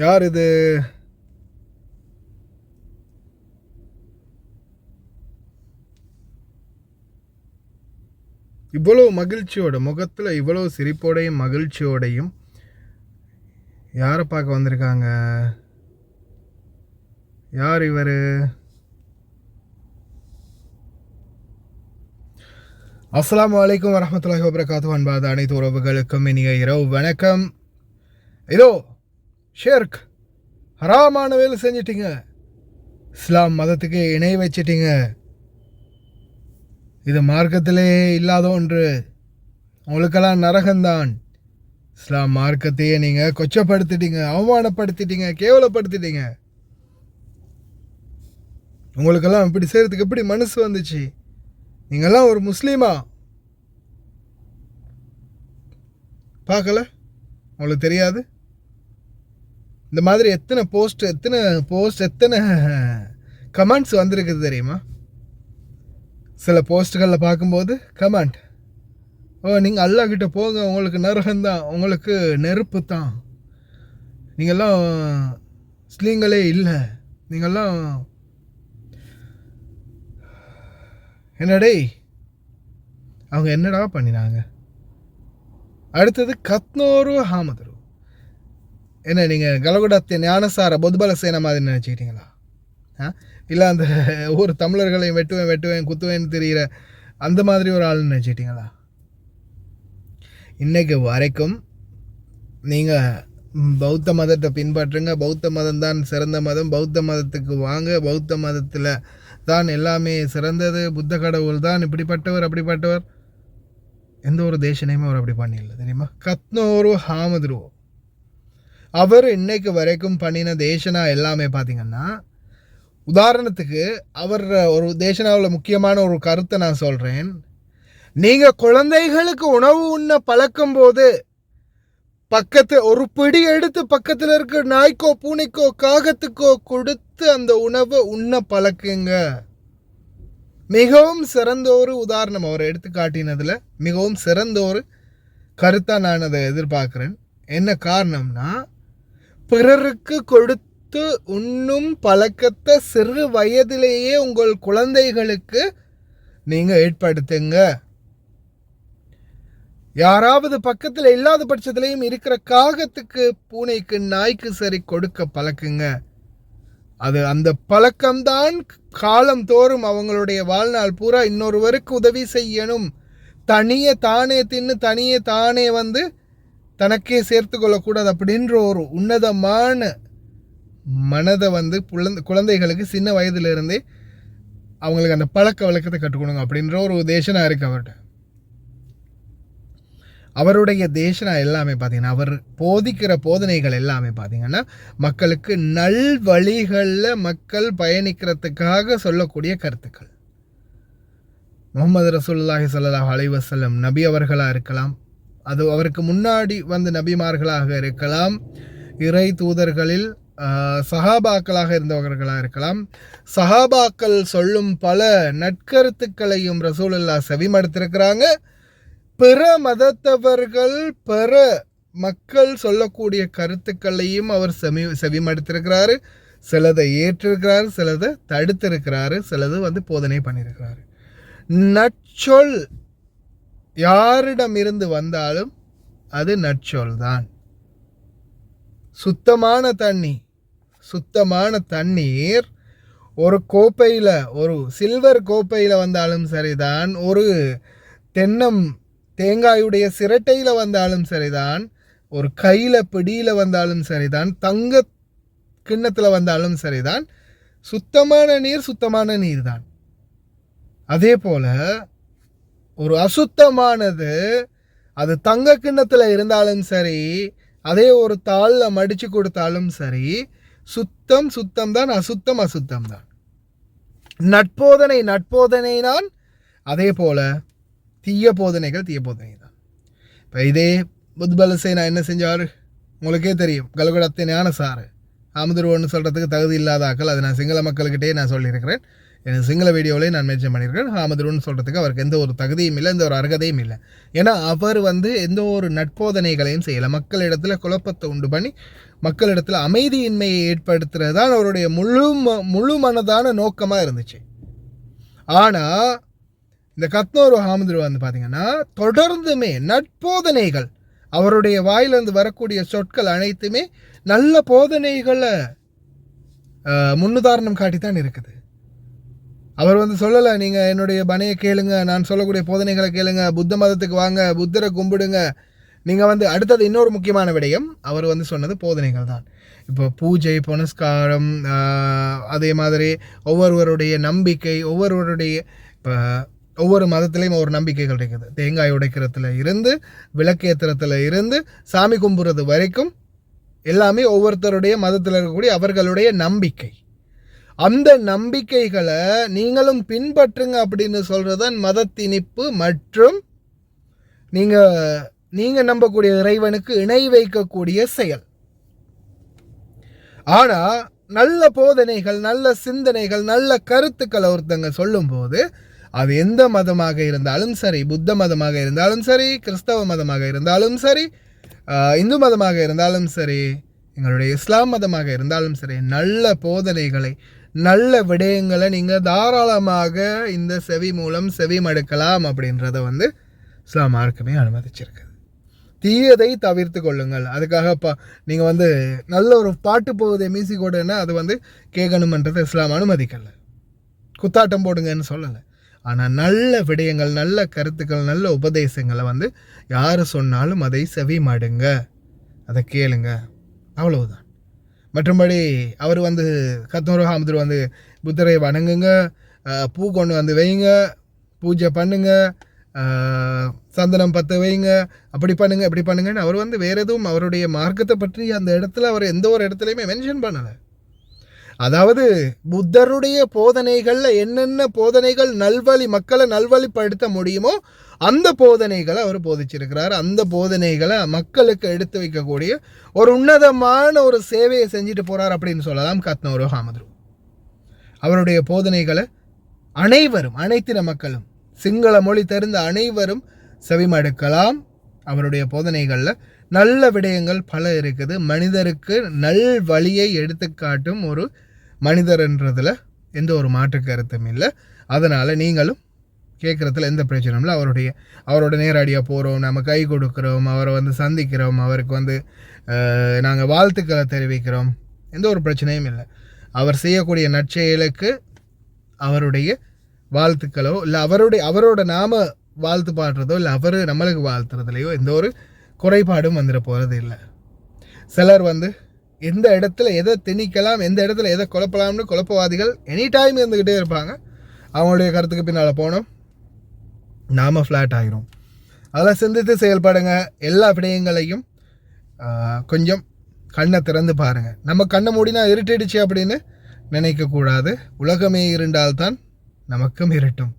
யார் இது? இவ்வளவு மகிழ்ச்சியோட முகத்தில் இவ்வளவு சிரிப்போடையும் மகிழ்ச்சியோடையும் யாரை பார்க்க வந்திருக்காங்க? யார் இவர்? அஸ்ஸலாமு அலைக்கும் வரஹ்மத்துல்லாஹி வபரகாத்துஹு. அன்பார்ந்த அனைத்து உறவுகளுக்கும் இனிய இரவு வணக்கம். இதோ ஷிர்க் ஹராமான வேலை செஞ்சிட்டிங்க, இஸ்லாம் மதத்துக்கு இணை வச்சிட்டிங்க, இது மார்க்கத்திலே இல்லாத ஒன்று, உங்களுக்கெல்லாம் நரகம்தான். இஸ்லாம் மார்க்கத்தையே நீங்கள் கொச்சப்படுத்திட்டீங்க, அவமானப்படுத்திட்டீங்க, கேவலப்படுத்திட்டீங்க. உங்களுக்கெல்லாம் இப்படி செய்கிறதுக்கு எப்படி மனசு வந்துச்சு? நீங்கள்லாம் ஒரு முஸ்லீமா? பார்க்கல, உங்களுக்கு தெரியாது? இந்த மாதிரி எத்தனை போஸ்ட் எத்தனை கமெண்ட்ஸ் வந்திருக்குது தெரியுமா? சில போஸ்ட்டுகளில் பார்க்கும்போது கமெண்ட், நீங்கள் அல்லாஹ் கிட்ட போங்க, உங்களுக்கு நரகம்தான், உங்களுக்கு நெருப்பு தான், நீங்கள்லாம் முஸ்லீம்களே இல்லை, நீங்கள்லாம் என்னடே அவங்க என்னடா பண்ணினாங்க? அடுத்தது கத்னோரு ஹாமதுரு. என்ன நீங்கள் கலகுடத்தை ஞானசார பொதுபல சேன மாதிரி நினச்சிக்கிட்டீங்களா? இல்லை அந்த ஒவ்வொரு தமிழர்களையும் வெட்டுவேன் குத்துவேன்னு தெரிகிற அந்த மாதிரி ஒரு ஆள்னு நினச்சிக்கிட்டீங்களா? இன்றைக்கு வரைக்கும் நீங்கள் பௌத்த மதத்தை பின்பற்றுங்க, பௌத்த மதம் தான் சிறந்த மதம், பௌத்த மதத்துக்கு வாங்க, பௌத்த மதத்தில் தான் எல்லாமே சிறந்தது, புத்த கடவுள் தான் இப்படிப்பட்டவர் அப்படிப்பட்டவர், எந்த ஒரு தேசனையுமே அவர் அப்படி பண்ணிடல தெரியுமா? கத்னோரு ஹாமதுரு அவர் இன்னைக்கு வரைக்கும் பண்ணின தேசனா எல்லாமே பார்த்தீங்கன்னா, உதாரணத்துக்கு அவர் ஒரு தேசனாவில் முக்கியமான ஒரு கருத்தை நான் சொல்கிறேன். நீங்கள் குழந்தைகளுக்கு உணவு உண்ண பழக்கும் போது பக்கத்து ஒரு பிடி எடுத்து பக்கத்தில் இருக்கிற நாய்க்கோ பூனைக்கோ காகத்துக்கோ கொடுத்து அந்த உணவை உண்ண பழக்குங்க. மிகவும் சிறந்த ஒரு உதாரணம் அவர் எடுத்து காட்டினதில் மிகவும் சிறந்த ஒரு கருத்தாக நான் அதை எதிர்பார்க்குறேன். என்ன காரணம்னா, பிறருக்கு கொடுத்து உண்ணும் பழக்கத்தை சிறு வயதிலேயே உங்கள் குழந்தைகளுக்கு நீங்கள் ஏற்படுத்துங்க. யாராவது பக்கத்தில் இல்லாத பட்சத்திலையும் இருக்கிற காகத்துக்கு பூனைக்கு நாய்க்கு சரி கொடுக்க பழக்குங்க. அது அந்த பழக்கம்தான் காலம் தோறும் அவங்களுடைய வாழ்நாள் பூரா இன்னொருவருக்கு உதவி செய்யணும், தனியே தானே தின்னு தனியே தானே தனக்கே சேர்த்து கொள்ளக்கூடாது அப்படின்ற ஒரு உன்னதமான மனதை குழந்தைகளுக்கு சின்ன வயதிலிருந்தே அவங்களுக்கு அந்த பழக்க வழக்கத்தை கற்றுக்கொடுங்க அப்படின்ற ஒரு தேசனா இருக்கு அவருடைய தேசனா எல்லாமே பார்த்தீங்கன்னா, அவர் போதிக்கிற போதனைகள் எல்லாமே பார்த்தீங்கன்னா மக்களுக்கு நல்வழிகளில் மக்கள் பயணிக்கிறதுக்காக சொல்லக்கூடிய கருத்துக்கள். முஹம்மது ரசூலுல்லாஹி ஸல்லல்லாஹு அலைஹி வஸல்லம் நபி அவர்களாக இருக்கலாம், அது அவருக்கு முன்னாடி நபிமார்களாக இருக்கலாம், இறை தூதர்களில் சஹாபாக்களாக இருந்தவர்களாக இருக்கலாம். சஹாபாக்கள் சொல்லும் பல நற்கருத்துக்களையும் ரசூலுல்லாஹ் செவிமடுத்திருக்கிறாங்க. பிற மதத்தவர்கள் பிற மக்கள் சொல்லக்கூடிய கருத்துக்களையும் அவர் செவிமடுத்திருக்கிறாரு. சிலதை ஏற்றிருக்கிறாரு, சிலதை தடுத்திருக்கிறாரு, சிலது போதனை பண்ணியிருக்கிறாரு. நற்சொல் யாரிடம் இருந்து வந்தாலும் அது நற்சொல் தான். சுத்தமான தண்ணீர் ஒரு கோப்பையில், ஒரு சில்வர் கோப்பையில் வந்தாலும் சரிதான், ஒரு தேங்காயுடைய சிரட்டையில் வந்தாலும் சரிதான், ஒரு கையில் பிடியில் வந்தாலும் சரிதான், தங்க கிண்ணத்தில் வந்தாலும் சரிதான், சுத்தமான நீர் தான். அதே போல் ஒரு அசுத்தமானது அது தங்க கிண்ணத்தில் இருந்தாலும் சரி, அதே ஒரு தாளில் மடித்து கொடுத்தாலும் சரி, சுத்தம் தான், அசுத்தம் தான். நட்போதனை தான். அதே போல் தீய போதனைகள் தான். இப்போ இதே புத்பலசேனா என்ன செஞ்சார் உங்களுக்கே தெரியும். கலகுடத்தை ஞானசார ஆமதுருவன்னு சொல்கிறதுக்கு தகுதி இல்லாதாக்கள், அது நான் சிங்கள மக்கள்கிட்டே நான் சொல்லியிருக்கிறேன். எனக்கு சிங்கள வீடியோவிலே நான் மென்ஷன் பண்ணியிருக்கேன். ஹாமதுன்னு சொல்கிறதுக்கு அவருக்கு எந்த ஒரு தகுதியும் இல்லை, எந்த ஒரு அருகதையும் இல்லை. ஏன்னா அவர் எந்த ஒரு நட்போதனைகளையும் செய்யலை. மக்களிடத்தில் குழப்பத்தை உண்டு பண்ணி மக்களிடத்தில் அமைதியின்மையை ஏற்படுத்துறது தான் அவருடைய முழு மனதான நோக்கமாக இருந்துச்சு. ஆனால் இந்த கத்னோரு ஹாமதுரு பார்த்தீங்கன்னா தொடர்ந்துமே நட்போதனைகள், அவருடைய வாயிலிருந்து வரக்கூடிய சொற்கள் அனைத்துமே நல்ல போதனைகளை முன்னுதாரணம் காட்டித்தான் இருக்குது. அவர் சொல்லலை நீங்கள் என்னுடைய பனையை கேளுங்க, நான் சொல்லக்கூடிய போதனைகளை கேளுங்க, புத்த மதத்துக்கு வாங்க, புத்தரை கும்பிடுங்க. நீங்கள் அடுத்தது இன்னொரு முக்கியமான விடயம், அவர் சொன்னது போதனைகள் தான். இப்போ பூஜை புனஸ்காரம், அதே மாதிரி ஒவ்வொருவருடைய நம்பிக்கை, இப்போ ஒவ்வொரு மதத்துலேயும் ஒவ்வொரு நம்பிக்கைகள் இருக்குது. தேங்காய் உடைக்கிறதுல இருந்து விளக்கேற்றுறதுல இருந்து சாமி கும்புறது வரைக்கும் எல்லாமே ஒவ்வொருத்தருடைய மதத்தில் இருக்கக்கூடிய அவர்களுடைய நம்பிக்கை. அந்த நம்பிக்கைகளை நீங்களும் பின்பற்றுங்க அப்படின்னு சொல்கிறதான் மத திணிப்பு மற்றும் நீங்கள் நம்பக்கூடிய இறைவனுக்கு இணை வைக்கக்கூடிய செயல். ஆனால் நல்ல போதனைகள், நல்ல சிந்தனைகள், நல்ல கருத்துக்களை ஒருத்தங்க சொல்லும்போது அது எந்த மதமாக இருந்தாலும் சரி, புத்த மதமாக இருந்தாலும் சரி, கிறிஸ்தவ மதமாக இருந்தாலும் சரி, இந்து மதமாக இருந்தாலும் சரி, எங்களுடைய இஸ்லாம் மதமாக இருந்தாலும் சரி, நல்ல போதனைகளை நல்ல விடயங்களை நீங்கள் தாராளமாக இந்த செவி மூலம் செவி மடுக்கலாம் அப்படின்றத இஸ்லாம் மார்க்கமே அனுமதிச்சிருக்குது. தீயதை தவிர்த்து கொள்ளுங்கள். அதுக்காக நீங்கள் நல்ல ஒரு பாட்டு போகுது மியூசிக்கோடுன்னா அது கேட்கணுமன்றதை இஸ்லாம் அனுமதிக்கலை. குத்தாட்டம் போடுங்கன்னு சொல்லலை. ஆனால் நல்ல விடயங்கள், நல்ல கருத்துக்கள், நல்ல உபதேசங்களை யார் சொன்னாலும் அதை செவி மாடுங்க, அதை கேளுங்க, அவ்வளவுதான். மற்றும்படி அவர் கத்னோரு ஹாமதுரு புத்தரை வணங்குங்க, பூ கொண்டு வைங்க, பூஜை பண்ணுங்க, சந்தனம் பற்ற வைங்க, அப்படி பண்ணுங்க இப்படி பண்ணுங்கன்னு அவர் வேறு எதுவும் அவருடைய மார்க்கத்தை பற்றி அந்த இடத்துல அவர் எந்த ஒரு இடத்துலையுமே மென்ஷன் பண்ணலை. அதாவது புத்தருடைய போதனைகளில் என்னென்ன போதனைகள் மக்களை நல்வழிப்படுத்த முடியுமோ அந்த போதனைகளை அவர் போதிச்சிருக்கிறார். அந்த போதனைகளை மக்களுக்கு எடுத்து வைக்கக்கூடிய ஒரு உன்னதமான ஒரு சேவையை செஞ்சுட்டு போகிறார் அப்படின்னு சொல்லலாம் கத்னோரு ஹாமதுரு. அவருடைய போதனைகளை அனைத்தின மக்களும், சிங்கள மொழி தெரிந்த அனைவரும் செவிமடுக்கலாம். அவருடைய போதனைகளில் நல்ல விடயங்கள் பல இருக்குது. மனிதருக்கு நல் வழியை எடுத்துக்காட்டும் ஒரு மனிதர்ன்றதில் எந்த ஒரு மாற்று கருத்தும் இல்லை. அதனால் நீங்களும் கேட்குறதுல எந்த பிரச்சனையும் இல்லை. அவரோட நேரடியாக போகிறோம், நம்ம கை கொடுக்குறோம், அவரை சந்திக்கிறோம், அவருக்கு நாங்கள் வாழ்த்துக்களை தெரிவிக்கிறோம், எந்த ஒரு பிரச்சனையும் இல்லை. அவர் செய்யக்கூடிய நற்செயலுக்கு அவருடைய வாழ்த்துக்களோ இல்லை அவரோட நாம வாழ்த்து பாடுறதோ இல்லை அவர் நம்மளுக்கு வாழ்த்துறதுலையோ எந்த ஒரு குறைபாடும் வந்துட போகிறது இல்லை. சிலர் எந்த இடத்துல எதை திணிக்கலாம், எந்த இடத்துல எதை குழப்பலாம்னு குழப்பவாதிகள் எனி டைம் இருந்துக்கிட்டே இருப்பாங்க. அவங்களுடைய கருத்துக்கு பின்னால் போனோம், நாம ஃப்ளாட் ஆகிரும். அதெல்லாம் சிந்தித்து செயல்படுங்க. எல்லா விடயங்களையும் கொஞ்சம் கண்ணை திறந்து பாருங்கள். நம்ம கண்ணை மூடினா இருட்டிடுச்சு அப்படின்னு நினைக்கக்கூடாது. உலகமே இருண்டால்தான் நமக்கும் இருட்டும்.